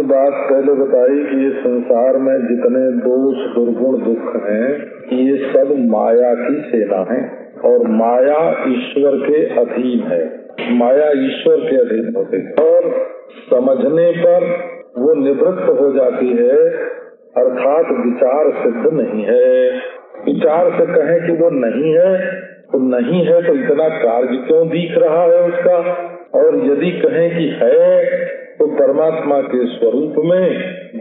बात पहले बताई कि ये संसार में जितने दोष दुर्गुण दुख हैं, ये सब माया की सेना है और माया ईश्वर के अधीन है। माया ईश्वर के अधीन होती है और समझने पर वो निवृत्त हो जाती है, अर्थात विचार सिद्ध नहीं है। विचार से कहें कि वो नहीं है तो नहीं है, तो इतना कार्य क्यों दिख रहा है उसका। और यदि कहें कि है तो परमात्मा के स्वरूप में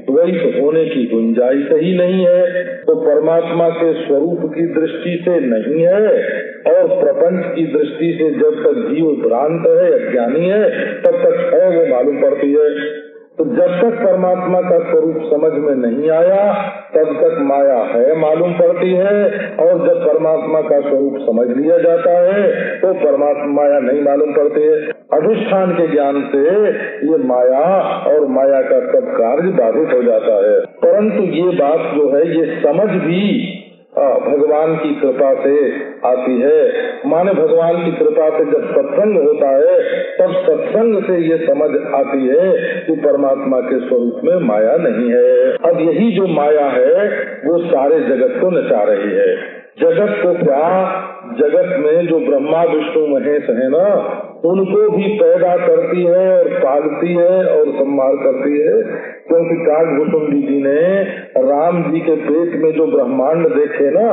द्वैत होने की गुंजाइश ही नहीं है। तो परमात्मा के स्वरूप की दृष्टि से नहीं है और प्रपंच की दृष्टि से जब तक जीव भ्रांत है, अज्ञानी है, तब तक है वो मालूम पड़ती है। तो जब तक परमात्मा का स्वरूप समझ में नहीं आया तब तक माया है मालूम पड़ती है, और जब परमात्मा का स्वरूप समझ लिया जाता है तो परमात्मा माया नहीं मालूम पड़ती है। अधिष्ठान के ज्ञान से ये माया और माया का सब कार्य बाधित हो जाता है। परंतु ये बात जो है ये समझ भी भगवान की कृपा से आती है। माने भगवान की कृपा से जब सत्संग होता है तब सत्संग से ये समझ आती है कि परमात्मा के स्वरूप में माया नहीं है। अब यही जो माया है वो सारे जगत को नचा रही है। जगत को क्या, जगत में जो ब्रह्मा विष्णु महेश है ना, उनको भी पैदा करती है और पालती है और संभाल करती है। क्योंकि काकभुसुंडी जी ने राम जी के पेट में जो ब्रह्मांड देखे ना,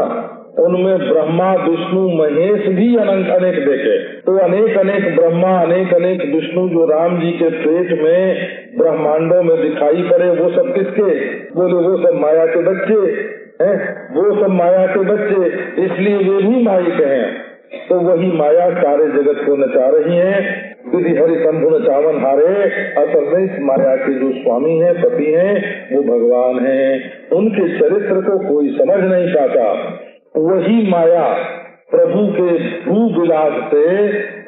उनमें ब्रह्मा विष्णु महेश भी अनेक देखे। तो अनेक अनेक ब्रह्मा अनेक अनेक विष्णु जो राम जी के पेट में ब्रह्मांडों में दिखाई पड़े, वो सब किसके? बोले वो सब माया के बच्चे हैं, वो सब माया के बच्चे, इसलिए वे भी माइक हैं। तो वही माया सारे जगत को नचा रही है। विधि हरि शंभु नचावन हारे। असल में इस माया के जो स्वामी हैं, पति हैं, वो भगवान हैं। उनके चरित्र को कोई समझ नहीं पाता। वही माया प्रभु के भू विलास से,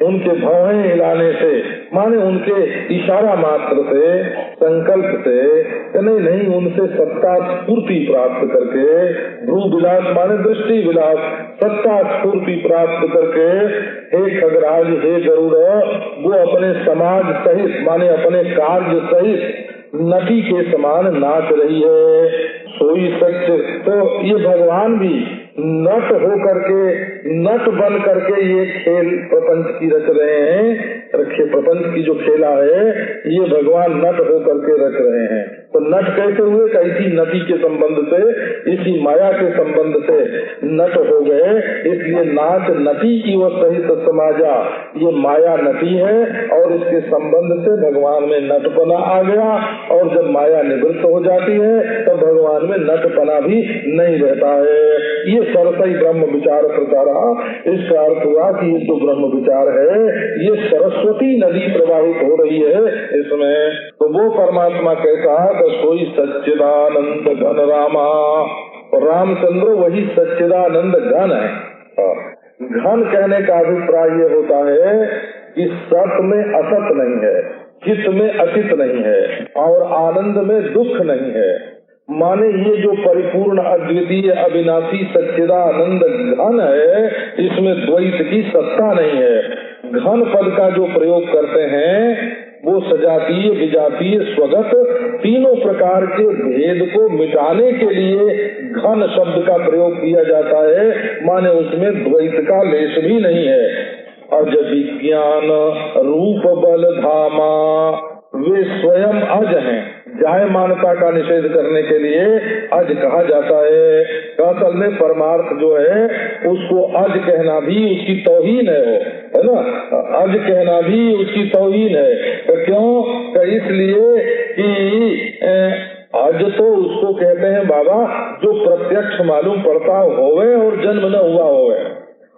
उनके भौहें हिलाने से, माने उनके इशारा मात्र से, संकल्प से, नहीं उनसे सत्ता स्फूर्ति प्राप्त करके, भू विलास माने दृष्टि विलास, सत्ता स्फूर्ति प्राप्त करके, हे खगराज हे गरुड़, वो अपने समाज सहित माने अपने कार्य सहित नदी के समान नाच रही है। सोई सच। तो ये भगवान भी नट हो करके, नट बन करके ये खेल प्रपंच की रच रहे हैं। प्रपंच की जो खेला है, ये भगवान नट हो करके रच रहे हैं। तो नट कैसे हुए? कैसी नदी के संबंध से, इसी माया के संबंध से नट हो गए। इसलिए नाच नटी की वो सहित समाजा, ये माया नटी है और इसके संबंध से भगवान में नटपना आ गया। और जब माया निवृत्त हो जाती है तब भगवान में नटपना भी नहीं रहता है। ये सरसई ब्रह्म विचार प्रचारा। इसका अर्थ हुआ कि ये जो ब्रह्म विचार है, ये सरस्वती नदी प्रवाहित हो रही है इसमें। तो वो परमात्मा कैसा? तो सोई सच्चिदानंद घन रामा। रामचंद्र वही सच्चिदानंद घन है। घन कहने का अभिप्राय ये होता है कि सत में असत नहीं है, चित में अचित नहीं है और आनंद में दुख नहीं है। माने ये जो परिपूर्ण अद्वितीय अविनाशी सच्चिदानंद घन है, इसमें द्वैत की सत्ता नहीं है। घन पद का जो प्रयोग करते हैं वो सजातीय विजातीय स्वगत तीनों प्रकार के भेद को मिटाने के लिए घन शब्द का प्रयोग किया जाता है। माने उसमें द्वैत का लेश भी नहीं है। अज विज्ञान रूप बल धामा, वे स्वयं अज हैं। जायमानता का निषेध करने के लिए अज कहा जाता है। असल में परमार्थ जो है उसको अज कहना भी उसकी तौहीन है ना। अज कहना भी उसकी तौहीन है। तो क्यों? तो इसलिए कि अज तो उसको कहते हैं बाबा जो प्रत्यक्ष मालूम पड़ता होवे और जन्म न हुआ होवे,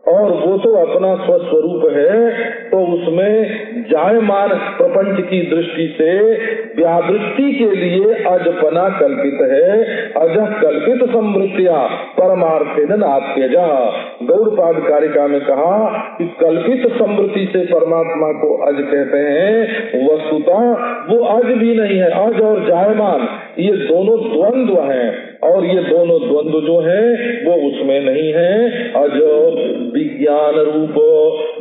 और वो तो अपना स्वस्वरूप है। तो उसमें जायमान प्रपंच की दृष्टि से व्यावृत्ति के लिए अजपना कल्पित है। अज कल्पित समृत्तिया परमार्थे नाप्यजा। गौड़पाद कारिका में कहा कि कल्पित समृद्धि से परमात्मा को अज कहते हैं। वस्तुतः वो अज भी नहीं है। अज और जायमान ये दोनों द्वंद्व हैं, और ये दोनों द्वंद्व जो है वो उसमें नहीं है। अज विज्ञान रूप,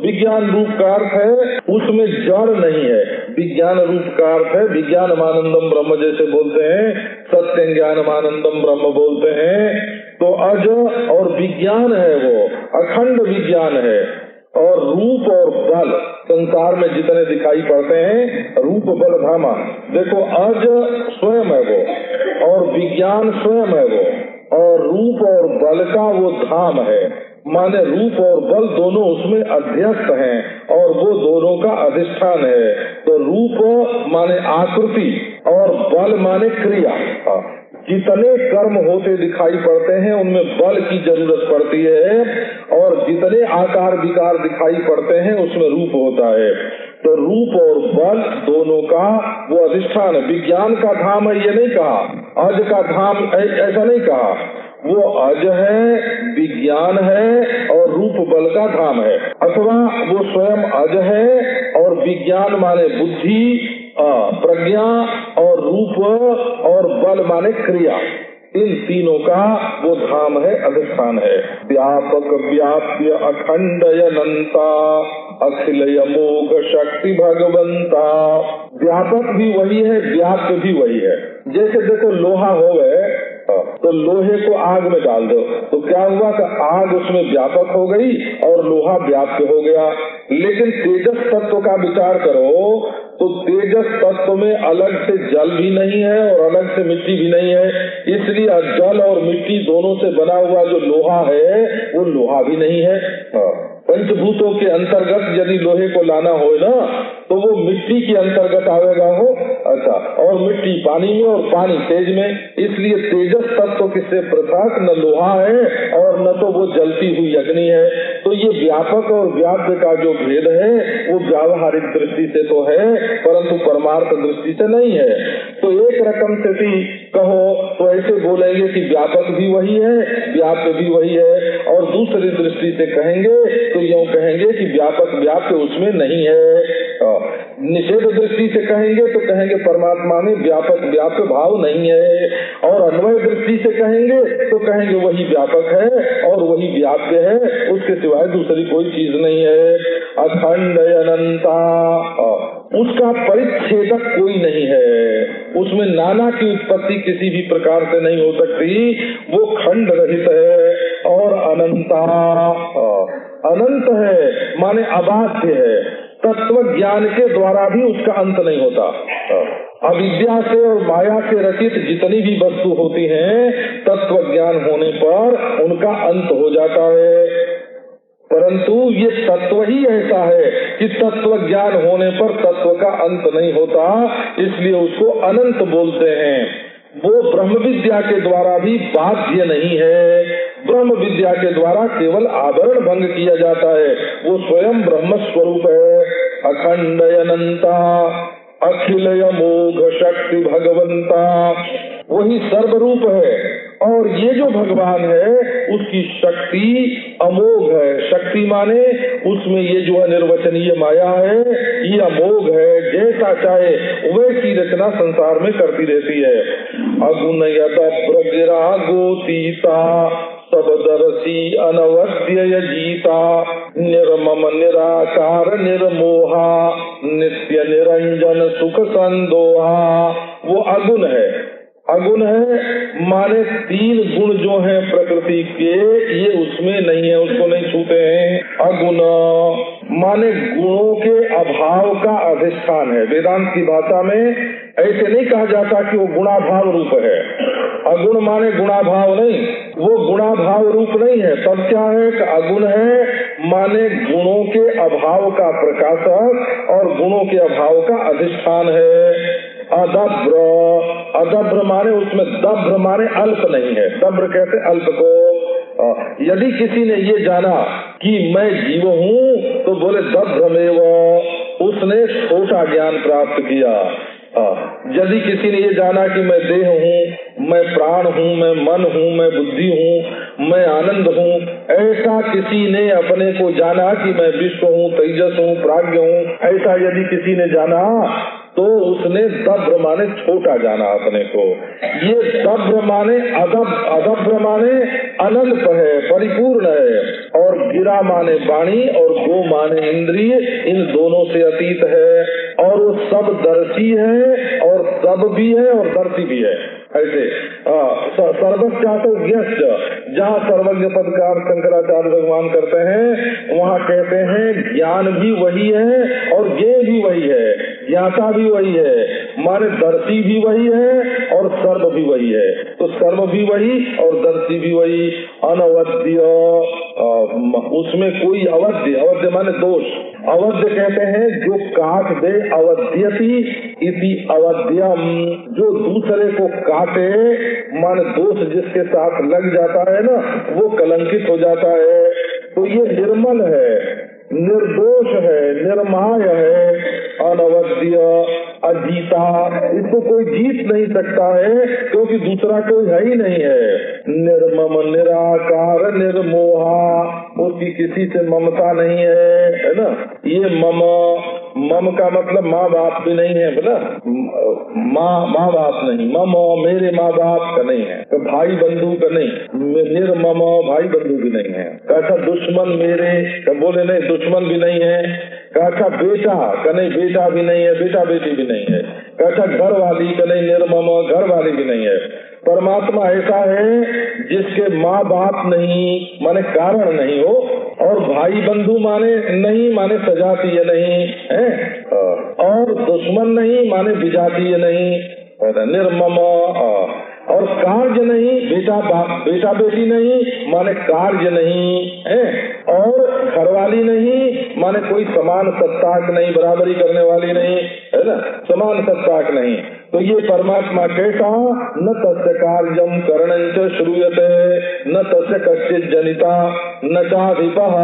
विज्ञान रूप का अर्थ है उसमें जड़ नहीं है। विज्ञान रूप का अर्थ है विज्ञानमानंदम ब्रह्म, जैसे बोलते हैं सत्य ज्ञानमानंदम ब्रह्म बोलते हैं। तो अज और विज्ञान है, वो अखंड विज्ञान है। और रूप और बल संसार में जितने दिखाई पड़ते हैं, रूप बल धामा, देखो अज स्वयं है वो और विज्ञान स्वयं है वो, और रूप और बल का वो धाम है। माने रूप और बल दोनों उसमें अध्यस्त हैं और वो दोनों का अधिष्ठान है। तो रूप माने आकृति और बल माने क्रिया। जितने कर्म होते दिखाई पड़ते हैं उनमें बल की जरूरत पड़ती है, और जितने आकार विकार दिखाई पड़ते हैं उसमें रूप होता है। तो रूप और बल दोनों का वो अधिष्ठान है। विज्ञान का धाम है ये नहीं कहा, अज का धाम ऐसा नहीं कहा। वो अज है, विज्ञान है और रूप बल का धाम है। अथवा वो स्वयं अज है और विज्ञान माने बुद्धि, प्रज्ञा, और रूप और बल माने क्रिया, इन तीनों का वो धाम है, अधिष्ठान है। व्यापक व्याप्य अखंड अनंता अखिल अमोघ शक्ति भगवंता। व्यापक भी वही है, व्याप्य भी वही है। जैसे देखो लोहा हो गए, तो लोहे को आग में डाल दो, तो क्या हुआ कि आग उसमें व्यापक हो गई और लोहा व्याप्त हो गया। लेकिन तेजस तत्व का विचार करो तो तेजस तत्व में अलग से जल भी नहीं है और अलग से मिट्टी भी नहीं है, इसलिए जल और मिट्टी दोनों से बना हुआ जो लोहा है वो लोहा भी नहीं है। पंचभूतों के अंतर्गत यदि लोहे को लाना हो ना तो वो मिट्टी के अंतर्गत आवेगा हो। अच्छा, और मिट्टी पानी में और पानी तेज में, इसलिए तेजस तत्व किससे पृथक न लोहा है और न तो वो जलती हुई अग्नि है। तो ये व्यापक और व्याप्य का जो भेद है वो व्यावहारिक दृष्टि से तो है परंतु परमार्थ दृष्टि से नहीं है। तो एक रकम से भी कहो तो ऐसे बोलेंगे कि व्यापक भी वही है व्याप्य भी वही है, और दूसरी दृष्टि से कहेंगे तो यूँ कहेंगे कि व्यापक व्याप्य उसमें नहीं है। निषेध दृष्टि से कहेंगे तो कहेंगे परमात्मा में व्यापक व्याप्य भाव नहीं है, और अन्वय दृष्टि से कहेंगे तो कहेंगे वही व्यापक है और वही व्याप्य है, उसके सिवाय दूसरी कोई चीज नहीं है। अखंड अनंता, उसका परिच्छेदक कोई नहीं है, उसमें नाना की उत्पत्ति किसी भी प्रकार से नहीं हो सकती, वो खंड रहित है। और अनंता, अनंत है माने अबाध्य है, तत्व ज्ञान के द्वारा भी उसका अंत नहीं होता। अविद्या से और माया से रचित जितनी भी वस्तु होती हैं तत्व ज्ञान होने पर उनका अंत हो जाता है, परंतु ये तत्व ही ऐसा है कि तत्व ज्ञान होने पर तत्व का अंत नहीं होता, इसलिए उसको अनंत बोलते हैं। वो ब्रह्म विद्या के द्वारा भी बाध्य नहीं है, ब्रह्म विद्या के द्वारा केवल आवरण भंग किया जाता है, वो स्वयं ब्रह्म स्वरूप है। अखंड अनंता अखिल अमोघ शक्ति भगवंता, वही सर्वरूप है, और ये जो भगवान है उसकी शक्ति अमोघ है। शक्ति माने उसमें ये जो अनिर्वचनीय माया है ये अमोघ है, जैसा चाहे वैसी रचना संसार में करती रहती है। अगुण यदा गोतीता सबदर्शी अनवद्य जीता, निर्मम निराकार निर्मोहा नित्य निरंजन सुख संदोहा। वो अगुण है, अगुण है माने तीन गुण जो हैं प्रकृति के ये उसमें नहीं है, उसको नहीं छूते हैं। अगुण माने गुणों के अभाव का अधिष्ठान है। वेदांत की भाषा में ऐसे नहीं कहा जाता कि वो गुणाभाव रूप है, अगुण माने गुणाभाव नहीं, वो गुणाभाव रूप नहीं है। तब क्या है कि अगुण है माने गुणों के अभाव का प्रकाशक और गुणों के अभाव का अधिष्ठान है। अदभ्र, अदभ्र माने उसमें दभ्र माने अल्प नहीं है, दभ्र कहते अल्प को। यदि किसी ने ये जाना कि मैं जीव हूँ तो बोले दभ्रमेव, उसने छोटा ज्ञान प्राप्त किया। यदि किसी ने ये जाना कि मैं देह हूँ, मैं प्राण हूँ, मैं मन हूँ, मैं बुद्धि हूँ, मैं आनंद हूँ, ऐसा किसी ने अपने को जाना कि मैं विश्व हूँ, तेजस हूँ, प्राज्ञ हूँ, ऐसा यदि किसी ने जाना तो उसने दभ्र माने छोटा जाना अपने को। ये दभ्र माने अदभ्र माने अनल्प है, परिपूर्ण है, और गिरा माने वाणी और गो माने इंद्रिय, इन दोनों से अतीत है, और वो सब दर्शी है और सब भी है और दर्शी भी है। ऐसे सर्वज्ञातो ज्ञश्च, जहाँ सर्वज्ञ पद का शंकराचार्य भगवान करते हैं वहाँ कहते हैं ज्ञान भी वही है और ज्ञेय भी वही है, ज्ञाता भी वही है, माने दर्शी भी वही है और सर्व भी वही है। तो सर्व भी वही और दर्शी भी वही। अनवद्य, उसमें कोई अवध्य, अवध्य माने दोष, अवध्य कहते हैं जो काट दे, अवध्यति इति अवध्यम, जो दूसरे को काटे मान दोष जिसके साथ लग जाता है ना वो कलंकित हो जाता है। तो ये निर्मल है, निर्दोष है, निर्माय है, अनवद्य, अजीता, इसको कोई जीत नहीं सकता है क्योंकि दूसरा कोई है ही नहीं है। निर्मम निराकार निर्मोहा, उसकी किसी से ममता नहीं है ना। ये मम का मतलब माँ बाप भी नहीं है, बोला माँ बाप नहीं, मम मेरे माँ बाप का नहीं है, तो भाई बंधु का नहीं, निर्मम भाई बंधु भी नहीं है। कैसा दुश्मन मेरे तो बोले नहीं, दुश्मन भी नहीं है। कैसा बेटा का नहीं, बेटा भी नहीं है, बेटा बेटी भी नहीं है। कैसा घर वाली का नहीं, निर्मम घर वाली भी नहीं है। परमात्मा ऐसा है जिसके माँ बाप नहीं माने कारण नहीं हो, और भाई बंधु माने नहीं माने सजातीय नहीं है, और दुश्मन नहीं माने विजातीय नहीं, निर्मम, और कार्य नहीं, बेटा बेटी नहीं माने कार्य नहीं है, और घरवाली नहीं माने कोई समान सत्ताक नहीं, बराबरी करने वाली नहीं है ना, समान सत्ताक नहीं। तो ये परमात्मा कैसा, न तस्य कार्यम करणंच श्रूयते न तस्य कश्चित् जनिता न चाधिपः,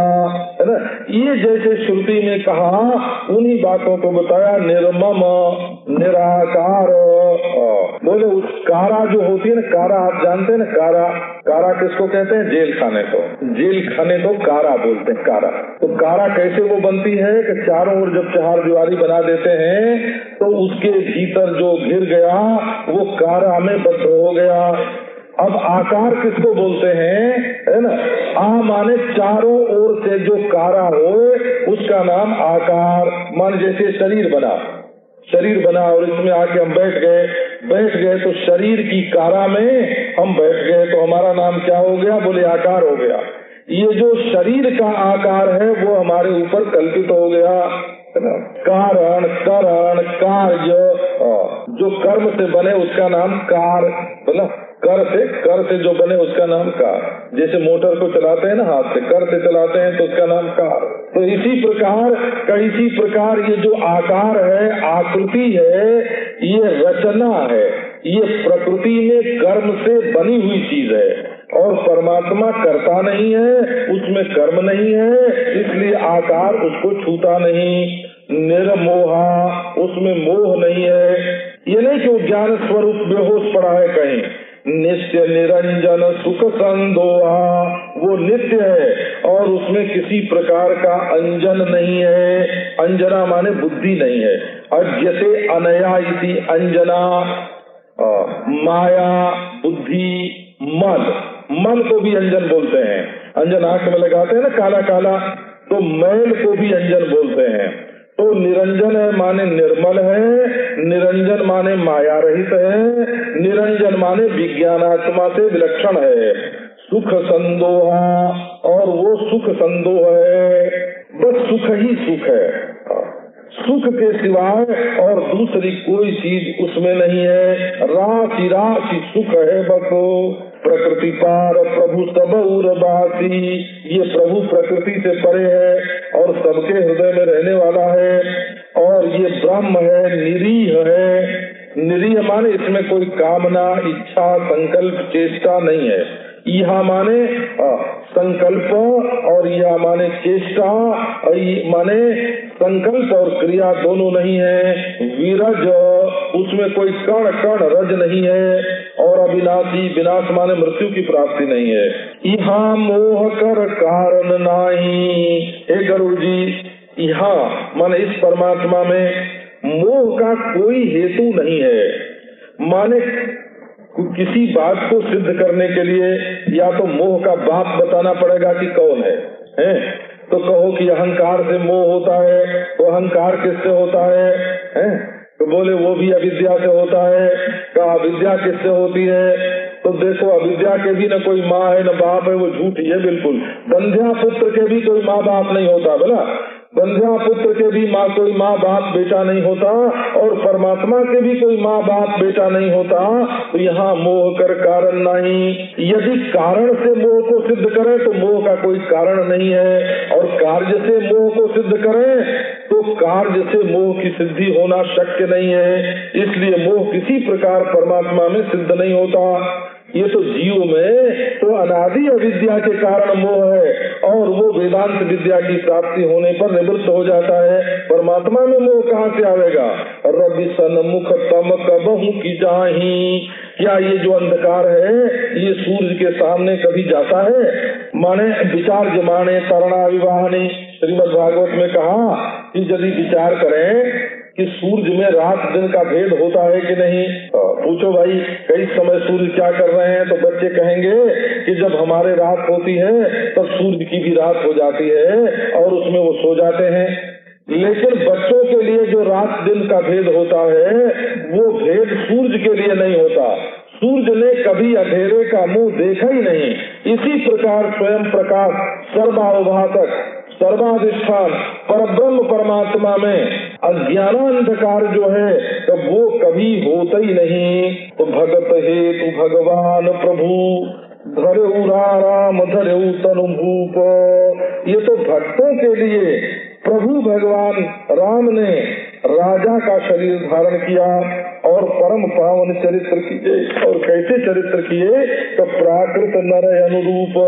है ना। ये जैसे श्रुति में कहा उन्हीं बातों को बताया। निर्मम, निराकार, बोले उस कारा जो होती है ना, कारा आप जानते हैं ना, कारा, कारा किसको कहते हैं, जेल खाने को, जेल खाने को कारा बोलते हैं, कारा। तो कारा कैसे वो बनती है कि चारों ओर जब चार दीवारी बना देते हैं तो उसके भीतर जो घिर गया वो कारा में बद्ध हो गया। अब आकार किसको बोलते हैं, है ना, आ माने चारों ओर से जो कारा हो उसका नाम आकार। मान जैसे शरीर बना और इसमें आके हम बैठ गए तो शरीर की कारा में हम बैठ गए तो हमारा नाम क्या हो गया, बोले आकार हो गया। ये जो शरीर का आकार है वो हमारे ऊपर कल्पित हो गया, है ना। कारण, करण, कार्य, जो कर्म से बने उसका नाम कार, बोला कर से जो बने उसका नाम कार। जैसे मोटर को चलाते हैं ना हाथ से, कर से चलाते हैं तो उसका नाम कार। तो इसी प्रकार ये जो आकार है, आकृति है, ये रचना है, ये प्रकृति में कर्म से बनी हुई चीज है। और परमात्मा करता नहीं है, उसमें कर्म नहीं है, इसलिए आकार उसको छूता नहीं। निर्मोहा, उसमें मोह नहीं है। ये नहीं कि वो ज्ञान स्वरूप बेहोश पड़ा है कहीं। नित्य निरंजन सुख संदोहा, वो नित्य है और उसमें किसी प्रकार का अंजन नहीं है। अंजना माने बुद्धि नहीं है। अज्यते अनया इति अंजना, माया, बुद्धि, मन को भी अंजन बोलते हैं। अंजन आंख में लगाते हैं ना काला काला, तो मैल को भी अंजन बोलते हैं। तो निरंजन है माने निर्मल है, निरंजन माने माया रहित है, निरंजन माने विज्ञानात्मा से विलक्षण है। सुख संदोहा, और वो सुख संदोह है, बस सुख ही सुख है, सुख के सिवाय और दूसरी कोई चीज उसमें नहीं है। राशि राशि सुख है बस। प्रकृति पार प्रभु सब उर्वासी, ये प्रभु प्रकृति से परे है और सबके हृदय में रहने वाला है। और ये ब्रह्म है, निरीह है। निरीह माने इसमें कोई कामना, इच्छा, संकल्प, चेष्टा नहीं है। यह माने संकल्प और यह माने चेष्टा, माने संकल्प और क्रिया दोनों नहीं है। विरज, उसमें कोई कण कण रज नहीं है। और अविनाशी, विनाश माने मृत्यु की प्राप्ति नहीं है। यहाँ मोह कर कारण नाही, हे गरुड़ जी, यहाँ माने इस परमात्मा में मोह का कोई हेतु नहीं है। माने किसी बात को सिद्ध करने के लिए या तो मोह का बाप बताना पड़ेगा कि कौन है? तो कहो कि अहंकार से मोह होता है, तो अहंकार किससे होता है? तो बोले वो भी अविद्या से होता है। क्या अविद्या किससे होती है? तो देखो अविद्या के भी न कोई माँ है न बाप है, वो झूठी है बिल्कुल। बंध्या पुत्र के भी कोई माँ बाप नहीं होता, बोला बंध्या पुत्र के भी कोई माँ बाप बेटा नहीं होता, और परमात्मा के भी कोई माँ बाप बेटा नहीं होता। तो यहाँ मोह कर कारण नहीं। यदि कारण से मोह को सिद्ध करें तो मोह का कोई कारण नहीं है, और कार्य से मोह को सिद्ध करें तो कार्य से मोह की सिद्धि होना शक्य नहीं है। इसलिए मोह किसी प्रकार परमात्मा में सिद्ध नहीं होता। ये तो जीव में तो अनादि अविद्या के कारण मोह है, और वो वेदांत विद्या की प्राप्ति होने पर निवृत्त हो जाता है। परमात्मा में मोह कहाँ से आवेगा? रवि सन्मुख तम कबहु की जाही, क्या ये जो अंधकार है ये सूर्य के सामने कभी जाता है? माने विचार जमाने तरणा विवाहनी, श्रीमद् भागवत में कहा कि यदि विचार करें कि सूरज में रात दिन का भेद होता है कि नहीं, पूछो भाई कई समय सूर्य क्या कर रहे हैं, तो बच्चे कहेंगे कि जब हमारे रात होती है तब सूर्य की भी रात हो जाती है और उसमें वो सो जाते हैं। लेकिन बच्चों के लिए जो रात दिन का भेद होता है वो भेद सूर्य के लिए नहीं होता। सूर्य ने कभी अंधेरे का मुंह देखा ही नहीं। इसी प्रकार स्वयं प्रकाश सर्वाभाषक सर्वाधिष्ठान परब्रह्म परमात्मा में अज्ञानांधकार जो है तो वो कभी होता ही नहीं। तो भगत हेतु भगवान प्रभु धरऊ राम धरऊ तनु भूप, ये तो भक्तों के लिए प्रभु भगवान राम ने राजा का शरीर धारण किया और परम पावन चरित्र किए। और कैसे चरित्र किए? तो प्राकृत नर अनुरूप,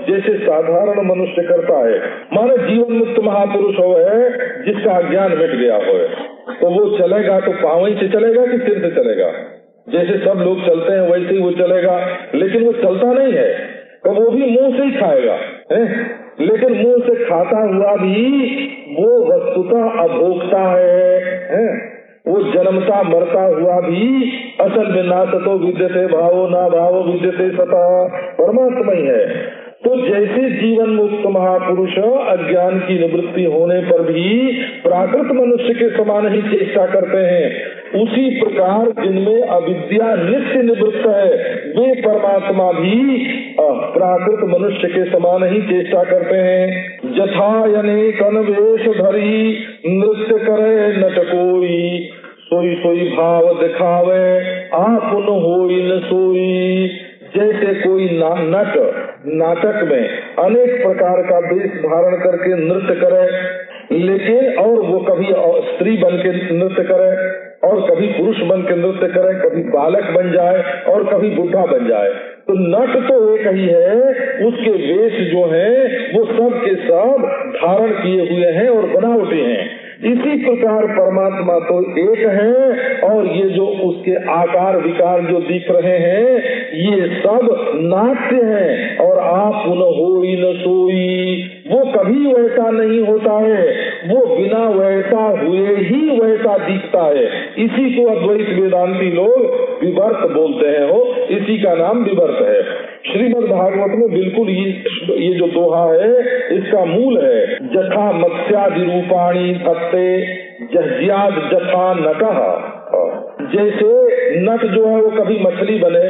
जैसे साधारण मनुष्य करता है। माने जीवन मुक्त महापुरुष हो है जिसका ज्ञान मिट गया हो, तो वो चलेगा तो पांव से चलेगा कि सिर से चलेगा? जैसे सब लोग चलते हैं वैसे ही वो चलेगा, लेकिन वो चलता नहीं है तो वो भी मुंह से ही खाएगा है? लेकिन मुंह से खाता हुआ भी वो वस्तुतः अभोक्ता है? वो जन्मता मरता हुआ भी असल में ना सतो विद्यते भावो ना भावो विद्यते सता परमात्मा ही है। तो जैसे जीवन मुक्त महापुरुष अज्ञान की निवृत्ति होने पर भी प्राकृत मनुष्य के समान ही चेष्टा करते हैं, उसी प्रकार जिनमें अविद्या नित्य निवृत्त है वे परमात्मा भी प्राकृत मनुष्य के समान ही चेष्टा करते हैं। जथा अनेक वेश धरी नृत्य करे नट कोई, सोई सोई भाव दिखावे आपुन होई न सोई। जैसे कोई नाटक में अनेक प्रकार का वेश धारण करके नृत्य करे, लेकिन और वो कभी स्त्री बन के नृत्य करे और कभी पुरुष बन के नृत्य करे, कभी बालक बन जाए और कभी बुढ़ा बन जाए, तो नट तो एक ही है, उसके वेश जो है वो सब के सब धारण किए हुए हैं और बनावटी हैं। इसी प्रकार परमात्मा तो एक है और ये जो उसके आकार विकार जो दिख रहे हैं ये सब नाट्य हैं। और आप न होई न सोई, वो कभी वैसा नहीं होता है, वो बिना वैसा हुए ही वैसा दिखता है। इसी को अद्वैत वेदांती लोग विवर्त बोलते हैं। हो इसी का नाम विवर्त है। श्रीमद् भागवत में बिल्कुल ये जो दोहा है इसका मूल है, जथा मत्स्यादि रूपाणी भक्ते जह्याद जथा नटः। जैसे नट जो है वो कभी मछली बने,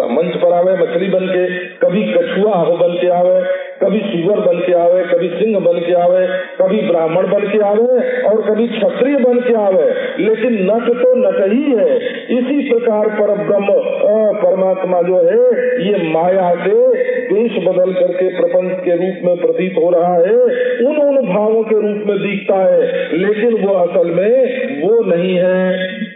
मंच पर आवे मछली बन के, कभी कछुआ हो बन के आवे, कभी सुअर बन के आवे, कभी सिंह बन के आवे, कभी ब्राह्मण बन के आवे और कभी क्षत्रिय बन के आवे, लेकिन नट तो नट ही है। इसी प्रकार पर ब्रह्म परमात्मा जो है ये माया से देश बदल करके प्रपंच के रूप में प्रतीत हो रहा है, उन भावों के रूप में दिखता है, लेकिन वो असल में वो नहीं है।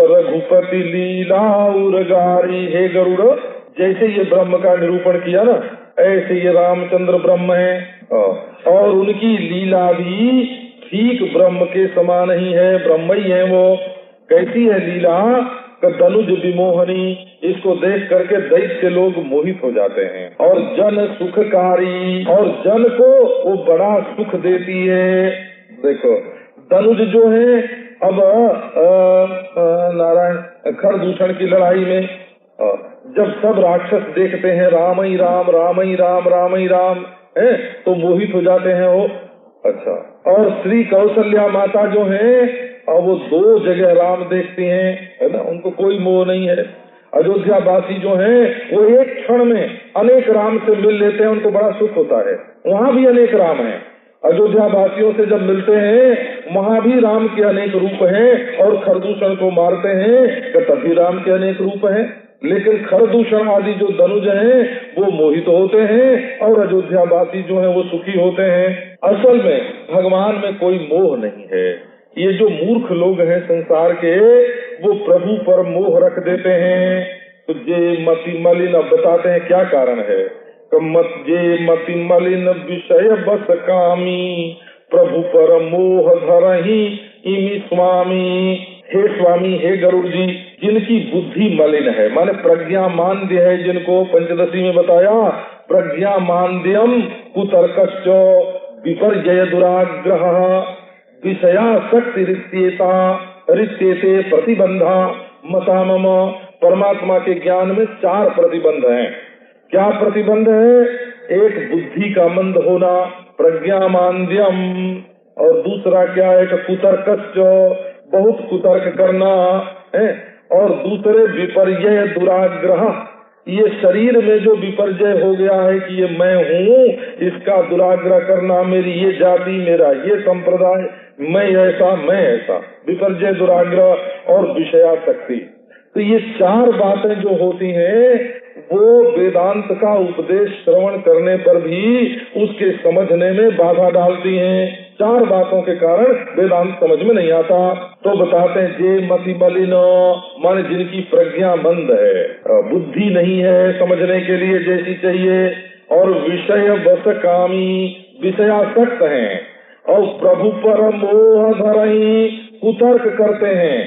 रघुपति लीला उरगारी। हे गरुड़, जैसे ये ब्रह्म का निरूपण किया ना, ऐसे ये रामचंद्र ब्रह्म है और उनकी लीला भी ठीक ब्रह्म के समान ही है, ब्रह्म ही है वो। कैसी है लीला? धनुज विमोहनी, इसको देख करके दैत्य लोग मोहित हो जाते हैं। और जन सुखकारी, और जन को वो बड़ा सुख देती है। देखो धनुज जो है, अब नारायण खरदूषण की लड़ाई में जब सब राक्षस देखते हैं राम ही राम राम ही राम राम ही राम है तो मोहित हो जाते हैं वो। अच्छा, और श्री कौशल्या माता जो है और वो 2 जगह राम देखती हैं, है ना, उनको कोई मोह नहीं है। अयोध्या वासी जो हैं वो एक क्षण में अनेक राम से मिल लेते हैं, उनको बड़ा सुख होता है। वहाँ भी अनेक राम हैं। अयोध्या वासियों से जब मिलते हैं वहाँ भी राम के अनेक रूप हैं, और खरदूषण को मारते हैं तो तभी राम के अनेक रूप हैं। लेकिन खरदूषण आदि जो धनुज हैं वो मोहित होते हैं, और अयोध्या वासी जो है वो सुखी होते हैं। असल में भगवान में कोई मोह नहीं है। ये जो मूर्ख लोग हैं संसार के, वो प्रभु पर मोह रख देते हैं। तो जे मति मलिन, अब बताते हैं क्या कारण है। जे मति मलिन विषय बस कामी, प्रभु पर मोह धरहि इमि स्वामी। हे स्वामी, हे गरुड़ जी, जिनकी बुद्धि मलिन है, माने प्रज्ञा मांद्य है, जिनको पंचदशी में बताया प्रज्ञा मांद्यम कुतर्कश्च विपर्यय दुराग्रह विषयासक्ति रित्येते प्रतिबंधा मता मम। परमात्मा के ज्ञान में 4 प्रतिबंध हैं। क्या प्रतिबंध है? एक बुद्धि का मंद होना, प्रज्ञा मांद्यम, और दूसरा क्या है कि कुतर्कश्च, बहुत कुतर्क करना है, और दूसरे विपर्यय दुराग्रह, ये शरीर में जो विपर्यय हो गया है कि ये मैं हूँ, इसका दुराग्रह करना, मेरी ये जाति, मेरा ये संप्रदाय, मैं ऐसा, विपर्यय दुराग्रह और विषयासक्ति। तो ये 4 बातें जो होती हैं वो वेदांत का उपदेश श्रवण करने पर भी उसके समझने में बाधा डालती हैं। 4 बातों के कारण वेदांत समझ में नहीं आता। तो बताते हैं जे मति मलिन, माने जिनकी प्रज्ञा मंद है, बुद्धि नहीं है समझने के लिए जैसी चाहिए, और विषय बस कामी, विषयासक्त हैं, और प्रभु पर मोह धरहि, कुतर्क करते हैं,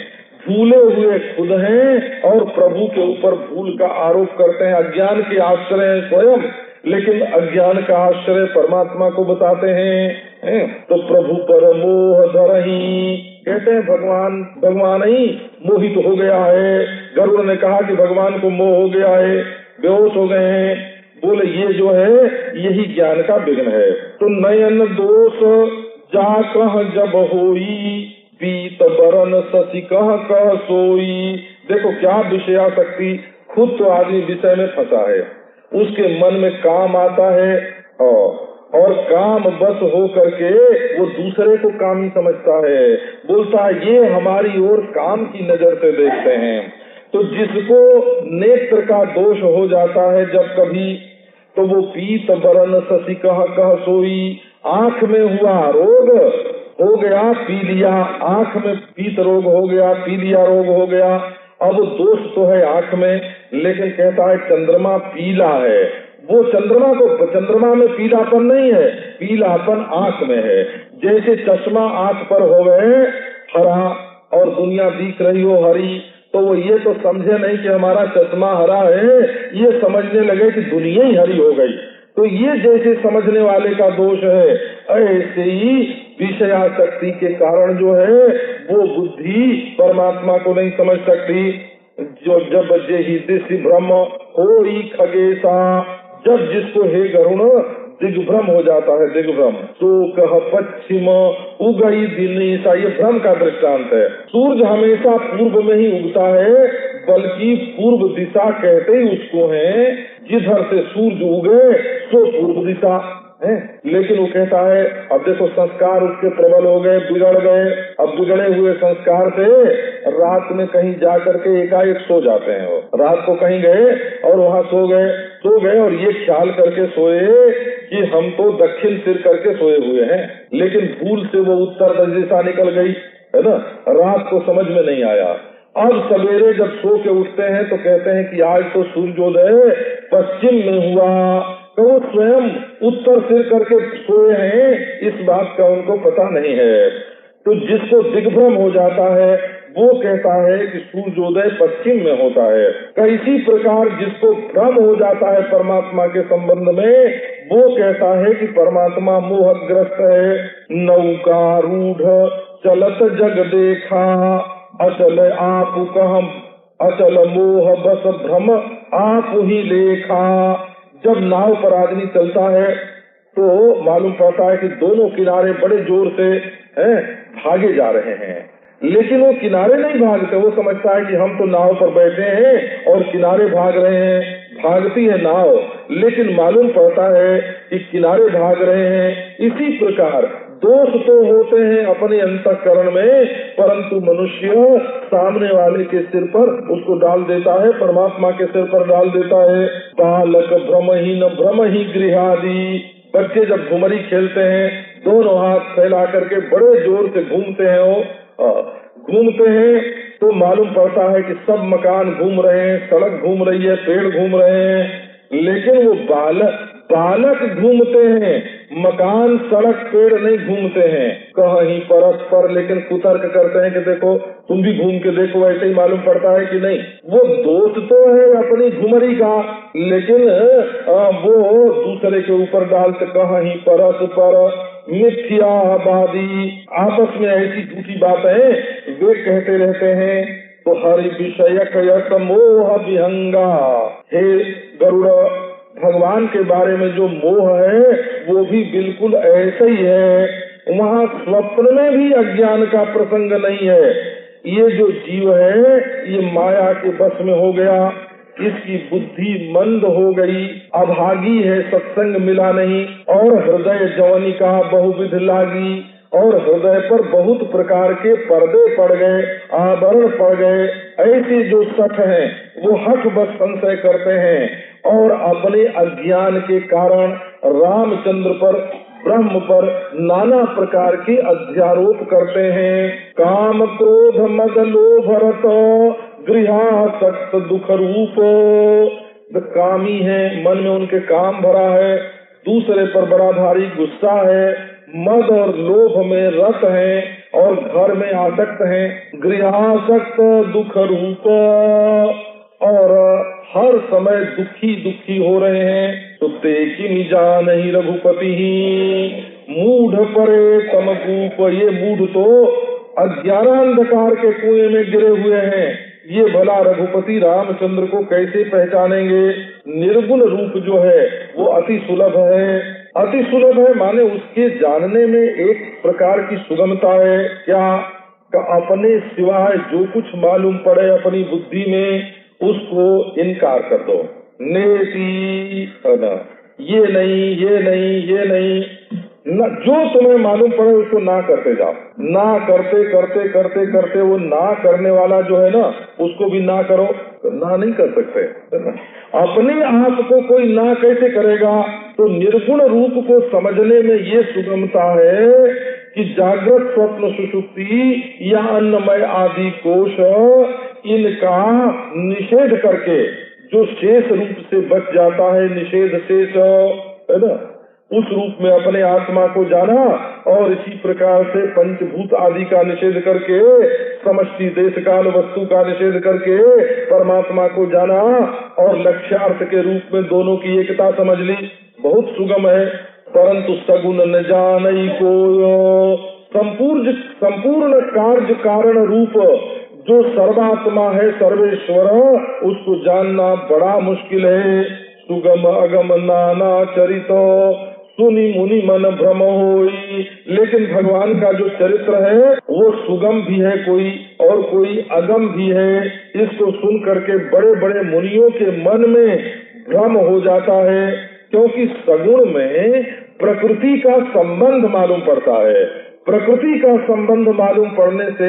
भूले हुए खुद हैं और प्रभु के ऊपर भूल का आरोप करते हैं। अज्ञान के आश्रय है स्वयं, लेकिन अज्ञान का आश्रय परमात्मा को बताते हैं। तो प्रभु पर मोह धरहि, कहते हैं भगवान ही मोहित हो गया है। गरुड़ ने कहा कि भगवान को मोह हो गया है, बेहोश हो गए हैं। बोले ये जो है यही ज्ञान का विघ्न है। तो नयन दोष जा कह जब होई, पीत बरन शशि कह सोई। देखो क्या विषयासक्ति, खुद तो आदमी विषय में फंसा है, उसके मन में काम आता है और काम बस हो करके वो दूसरे को कामी समझता है, बोलता है ये हमारी ओर काम की नजर से देखते हैं। तो जिसको नेत्र का दोष हो जाता है जब कभी, तो वो पीत बरन शशि कह सोई, आंख में हुआ रोग हो गया पी लिया, आंख में पीत रोग हो गया, पी लिया रोग हो गया। अब दोष तो है आंख में, लेकिन कहता है चंद्रमा पीला है, वो चंद्रमा में पीलापन नहीं है, पीलापन आंख में है। जैसे चश्मा आंख पर हो गए हरा और दुनिया दिख रही हो हरी, तो वो ये तो समझे नहीं कि हमारा चश्मा हरा है, ये समझने लगे कि दुनिया ही हरी हो गई। तो ये जैसे समझने वाले का दोष है, ऐसे ही विषयासक्ति के कारण जो है वो बुद्धि परमात्मा को नहीं समझ सकती। जो जब जेहि दिशि ब्रह्म होई खगेशा, जब जिसको हे गरुण दिग्भ्रम हो जाता है, दिग्भ्रम, तो कह पश्चिम उगई दिन ईसा, ये भ्रम का दृष्टांत है। सूर्य हमेशा पूर्व में ही उगता है, बल्कि पूर्व दिशा कहते ही उसको है, जिधर से सूर्य उगे तो पूर्व दिशा है। लेकिन वो कहता है अब देखो संस्कार उसके प्रबल हो गए, बिगड़ गए, अब बिगड़े हुए संस्कार से रात में कहीं जा करके एकाएक सो जाते हैं। वो रात को कहीं गए और वहाँ सो गए और ये ख्याल करके सोए कि हम तो दक्षिण सिर करके सोए हुए हैं, लेकिन भूल से वो उत्तर दिशा निकल गई, है ना। रात को समझ में नहीं आया। अब सवेरे जब सो के उठते हैं तो कहते हैं कि आज तो सूर्योदय पश्चिम में हुआ, तो वो स्वयं उत्तर सिर करके सोए हैं, इस बात का उनको पता नहीं है। तो जिसको दिग्भ्रम हो जाता है वो कहता है कि सूर्योदय पश्चिम में होता है। इसी प्रकार जिसको भ्रम हो जाता है परमात्मा के संबंध में, वो कहता है कि परमात्मा मोहग्रस्त है। नौकारूढ़ चलत जग देखा, अचल आप कहम, अचल मोह बस भ्रम आप ही लेखा। जब नाव पर आदमी चलता है तो मालूम पड़ता है कि दोनों किनारे बड़े जोर से भागे जा रहे हैं, लेकिन वो किनारे नहीं भागते। वो समझता है कि हम तो नाव पर बैठे हैं और किनारे भाग रहे हैं, भागती है नाव, लेकिन मालूम पड़ता है कि किनारे भाग रहे हैं। इसी प्रकार दोष तो होते हैं अपने अंतःकरण में, परंतु मनुष्य सामने वाले के सिर पर उसको डाल देता है, परमात्मा के सिर पर डाल देता है। बालक भ्रम ही गृहादि, बच्चे जब घुमरी खेलते हैं दोनों हाथ फैला करके बड़े जोर से घूमते हैं तो मालूम पड़ता है कि सब मकान घूम रहे हैं, सड़क घूम रही है, पेड़ घूम रहे हैं, लेकिन वो बालक घूमते हैं, मकान सड़क पेड़ नहीं घूमते हैं। कहीं परस्पर लेकिन कुतर्क करते हैं कि देखो तुम भी घूम के देखो, ऐसे ही मालूम पड़ता है कि नहीं। वो दोष तो है अपनी घुमरी का, लेकिन वो दूसरे के ऊपर डालते। कहीं परस्पर मिथ्यावादी, आपस में ऐसी झूठी बातें वे कहते रहते हैं। तो हरि विषयक मोह विहंगा, हे गरुड़, भगवान के बारे में जो मोह है वो भी बिल्कुल ऐसा ही है। वहाँ स्वप्न में भी अज्ञान का प्रसंग नहीं है। ये जो जीव है ये माया के बस में हो गया, इसकी बुद्धि मंद हो गई, अभागी है, सत्संग मिला नहीं, और हृदय जवनिका बहुविध लागी, और हृदय पर बहुत प्रकार के पर्दे पड़ गए, आवरण पड़ गए। ऐसे जो सठ हैं वो हठ बस संशय करते हैं और अपने अज्ञान के कारण रामचंद्र पर, ब्रह्म पर नाना प्रकार के अध्यारोप करते हैं। काम क्रोध मद लोभ रत गृहासक्त दुख रूप, कामी है, मन में उनके काम भरा है, दूसरे पर बड़ा भारी गुस्सा है, मद और लोभ में रत है और घर में आसक्त है। गृहासक्त दुख रूप, और हर समय दुखी हो रहे हैं। तो देखी जान ही रघुपति ही मूढ़ परे तमकूप, ये मूढ़ तो अज्ञानांधकार के कुएं में गिरे हुए हैं। ये भला रघुपति रामचंद्र को कैसे पहचानेंगे। निर्गुण रूप जो है वो अति सुलभ है। अति सुलभ है माने उसके जानने में एक प्रकार की सुगमता है। क्या अपने सिवाय जो कुछ मालूम पड़े अपनी बुद्धि में उसको इनकार कर दो। नेति ये नहीं न, जो तुम्हें मालूम पड़े उसको ना करते जाओ। ना करते वो ना करने वाला जो है ना उसको भी ना करो, ना नहीं कर सकते। अपने आप को कोई ना कैसे करेगा। तो निर्गुण रूप को समझने में ये सुगमता है कि जागृत स्वप्न सुषुप्ति या अन्नमय आदि कोश, इनका निषेध करके जो शेष रूप से बच जाता है, निषेध शेष है ना, उस रूप में अपने आत्मा को जाना और इसी प्रकार से पंचभूत आदि का निषेध करके, समष्टि देश काल वस्तु का निषेध करके परमात्मा को जाना और लक्ष्यार्थ के रूप में दोनों की एकता समझ ली। बहुत सुगम है, परंतु सगुण न जानई को संपूर्ण कार्य कारण रूप जो सर्वात्मा है सर्वेश्वर, उसको जानना बड़ा मुश्किल है। सुगम अगम नाना चरितो सुनी मुनि मन भ्रम होई। लेकिन भगवान का जो चरित्र है वो सुगम भी है कोई और कोई अगम भी है। इसको सुन करके बड़े बड़े मुनियों के मन में भ्रम हो जाता है, क्योंकि सगुण में प्रकृति का संबंध मालूम पड़ता है। प्रकृति का संबंध मालूम पड़ने से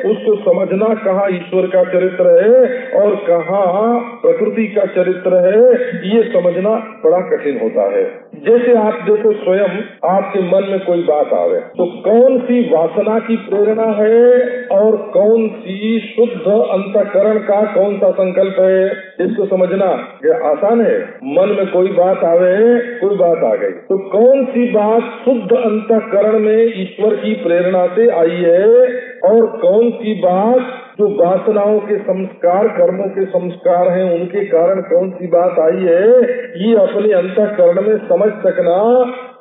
उसको समझना कहाँ ईश्वर का चरित्र है और कहाँ प्रकृति का चरित्र है, ये समझना बड़ा कठिन होता है। जैसे आप देखो, स्वयं आपके मन में कोई बात आवे तो कौन सी वासना की प्रेरणा है और कौन सी शुद्ध अंतःकरण का कौन सा संकल्प है, इसको समझना ये आसान है। मन में कोई बात आवे, कोई बात आ गई तो कौन सी बात शुद्ध अंतःकरण में ईश्वर की प्रेरणा से आई है और कौन सी बात जो वासनाओं के संस्कार, कर्मों के संस्कार हैं, उनके कारण कौन सी बात आई है, ये अपने अंतःकरण में समझ सकना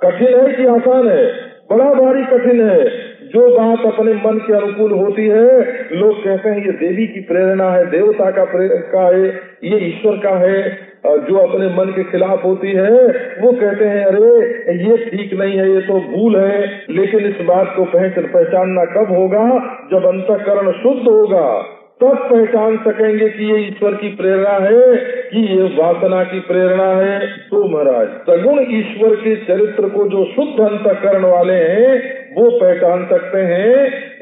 कठिन है कि आसान है? बड़ा भारी कठिन है। जो बात अपने मन के अनुकूल होती है, लोग कहते हैं ये देवी की प्रेरणा है, देवता का है, ये ईश्वर का है। जो अपने मन के खिलाफ होती है वो कहते हैं अरे ये ठीक नहीं है, ये तो भूल है। लेकिन इस बात को पहचानना कब होगा? जब अंतःकरण शुद्ध होगा, तब पहचान सकेंगे कि ये ईश्वर की प्रेरणा है कि ये वासना की प्रेरणा है। तो महाराज, सगुण ईश्वर के चरित्र को जो शुद्ध अंतःकरण वाले हैं वो पहचान सकते हैं,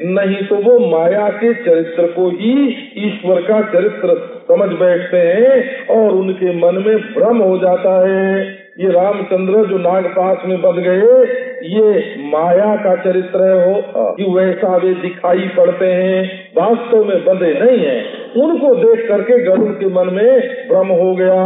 नहीं तो वो माया के चरित्र को ही ईश्वर का चरित्र समझ बैठते हैं और उनके मन में भ्रम हो जाता है। ये रामचंद्र जो नागपाश में बंध गए, ये माया का चरित्र है कि वैसा वे दिखाई पड़ते हैं, वास्तव में बंधे नहीं हैं। उनको देख करके गरुड़ के मन में भ्रम हो गया।